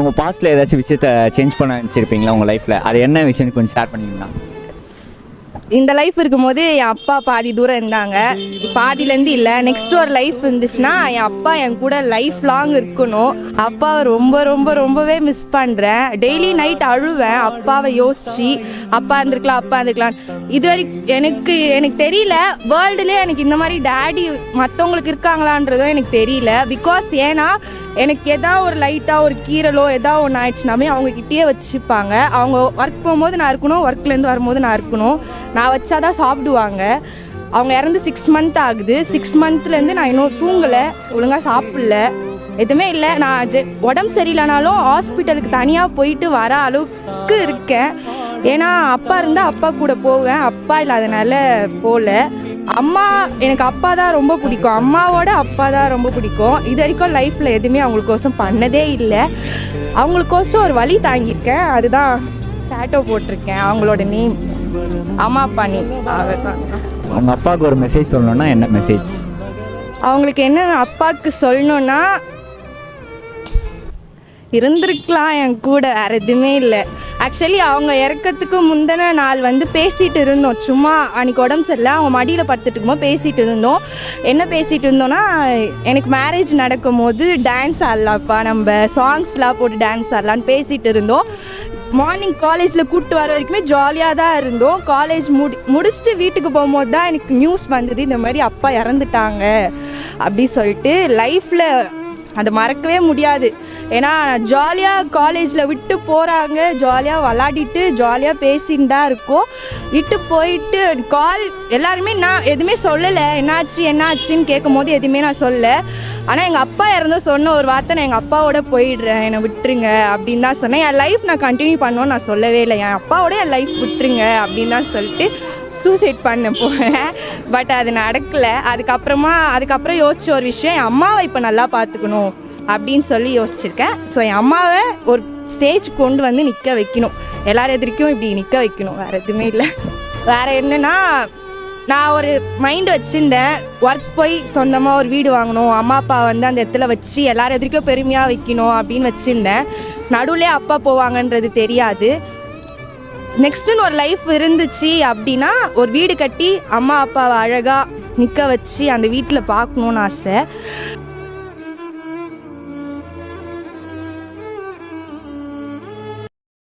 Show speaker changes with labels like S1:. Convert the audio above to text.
S1: உங்கள் பாஸ்ட்டில் ஏதாச்சும் விஷயத்தை சேஞ்ச் பண்ண நினச்சிருப்பீங்களா உங்கள் லைஃப்பில்? அது என்ன விஷயம்னு கொஞ்சம் ஷேர் பண்ணிங்கன்னா.
S2: இந்த லைஃப் இருக்கும்போது என் அப்பா பாதி தூரம் இருந்தாங்க, பாதியிலேருந்து இல்லை. நெக்ஸ்ட் ஒரு லைஃப் இருந்துச்சுன்னா என் அப்பா என் கூட லைஃப் லாங் இருக்கணும். அப்பாவை ரொம்பவே மிஸ் பண்ணுறேன். டெய்லி நைட் அழுவேன் அப்பாவை யோசிச்சு, அப்பா இருந்திருக்கலாம். இது வரைக்கும் எனக்கு தெரியல, வேர்ல்டுலேயே எனக்கு இந்த மாதிரி டேடி மற்றவங்களுக்கு இருக்காங்களான்றதும் எனக்கு தெரியல. பிகாஸ் ஏன்னா எனக்கு எதாவது ஒரு லைட்டாக ஒரு கீரலோ எதாவது ஒன்று ஆயிடுச்சுனாமே அவங்கக்கிட்டே வச்சுப்பாங்க. அவங்க ஒர்க் போகும்போது நான் இருக்கணும், ஒர்க்லேருந்து வரும்போது நான் இருக்கணும். நான் வச்சாதான் சாப்பிடுவாங்க. அவங்க இறந்து 6 month ஆகுது. 6 monthலேருந்து நான் இன்னும் தூங்கலை, ஒழுங்காக சாப்பிடல, எதுவுமே இல்லை. நான் உடம்பு சரியில்லைனாலும் ஹாஸ்பிட்டலுக்கு தனியாக போயிட்டு வர அளவுக்கு இருக்கேன். ஏன்னா அப்பா இருந்தால் அப்பா கூட போவேன், அப்பா இல்லாதனால போகல. எனக்கு அப்பா தான் ரொம்ப பிடிக்கும், அம்மாவோட அப்பா தான் ரொம்ப பிடிக்கும். இது வரைக்கும் லைஃப்பில் எதுவுமே அவங்களுக்கோசம் பண்ணதே இல்லை. அவங்களுக்கோசம் ஒரு வழி தாங்கியிருக்கேன், அதுதான் டேட்டோ போட்டிருக்கேன். அவங்களோட நேம் அம்மா அப்பா நேம்.
S1: அவங்க அப்பாவுக்கு ஒரு மெசேஜ் சொல்லணும்னா என்ன மெசேஜ்?
S2: அவங்களுக்கு என்ன அப்பாவுக்கு சொல்லணுன்னா, இருந்திருக்கலாம் என் கூட, வேறு எதுவுமே இல்லை. ஆக்சுவலி அவங்க இறக்கத்துக்கு முந்தின நாள் பேசிகிட்டு இருந்தோம். சும்மா அன்றைக்கி உடம்பு சரியில்லை, அவங்க மடியில் படுத்துட்டு இருக்கும்போது பேசிகிட்டு இருந்தோம். என்ன பேசிகிட்டு இருந்தோன்னா, எனக்கு மேரேஜ் நடக்கும் போது டான்ஸ் ஆடலாம்ப்பா, நம்ம சாங்ஸ்லாம் போட்டு டான்ஸ் ஆடலான்னு பேசிகிட்டு இருந்தோம். மார்னிங் காலேஜில் கூப்பிட்டு வர வரைக்குமே ஜாலியாக தான் இருந்தோம். காலேஜ் முடிச்சுட்டு வீட்டுக்கு போகும்போது தான் எனக்கு நியூஸ் வந்தது, இந்த மாதிரி அப்பா இறந்துட்டாங்க அப்படி சொல்லிட்டு. லைஃப்பில் அதை மறக்கவே முடியாது. ஏன்னா ஜாலியாக காலேஜில் விட்டு போகிறாங்க, ஜாலியாக விளாடிட்டு ஜாலியாக பேசின்னு தான் இருக்கோம். விட்டு போயிட்டு எல்லாருமே நான் எதுவுமே சொல்லலை, என்னாச்சுன்னு கேட்கும் போது எதுவுமே நான் சொல்லலை. ஆனால் எங்கள் அப்பா இறந்து சொன்ன ஒரு வார்த்தை, நான் எங்கள் அப்பாவோட போயிடுறேன், என்னை விட்டுருங்க அப்படின்னு தான் சொன்னேன். என் லைஃப் நான் கண்டினியூ பண்ணுவேன்னு நான் சொல்லவே இல்லை. என் அப்பாவோட என் லைஃப் விட்டுருங்க அப்படின்னு தான் சொல்லிட்டு சூசைட் பண்ண போனேன். பட் அது நடக்கலை. அதுக்கப்புறம் யோசிச்ச ஒரு விஷயம், என் அம்மாவை இப்போ நல்லா பார்த்துக்கணும் அப்படின்னு சொல்லி யோசிச்சிருக்கேன். ஸோ என் அம்மாவை ஒரு ஸ்டேஜ் கொண்டு நிற்க வைக்கணும், எல்லாரும் எதிர்க்கும் இப்படி நிற்க வைக்கணும், வேறு எதுவுமே இல்லை. வேறு என்னென்னா, நான் ஒரு மைண்டு வச்சுருந்தேன், ஒர்க் போய் சொந்தமாக ஒரு வீடு வாங்கணும், அம்மா அப்பா அந்த இடத்துல வச்சு எல்லாரும் எதிர்க்கும் பெருமையாக வைக்கணும் அப்படின்னு வச்சுருந்தேன். நடுவில் அப்பா போவாங்கன்றது தெரியாது. நெக்ஸ்ட்டுன்னு ஒரு லைஃப் இருந்துச்சு அப்படின்னா, ஒரு வீடு கட்டி அம்மா அப்பாவை அழகாக நிற்க வச்சு அந்த வீட்டில் பார்க்கணுன்னு ஆசை.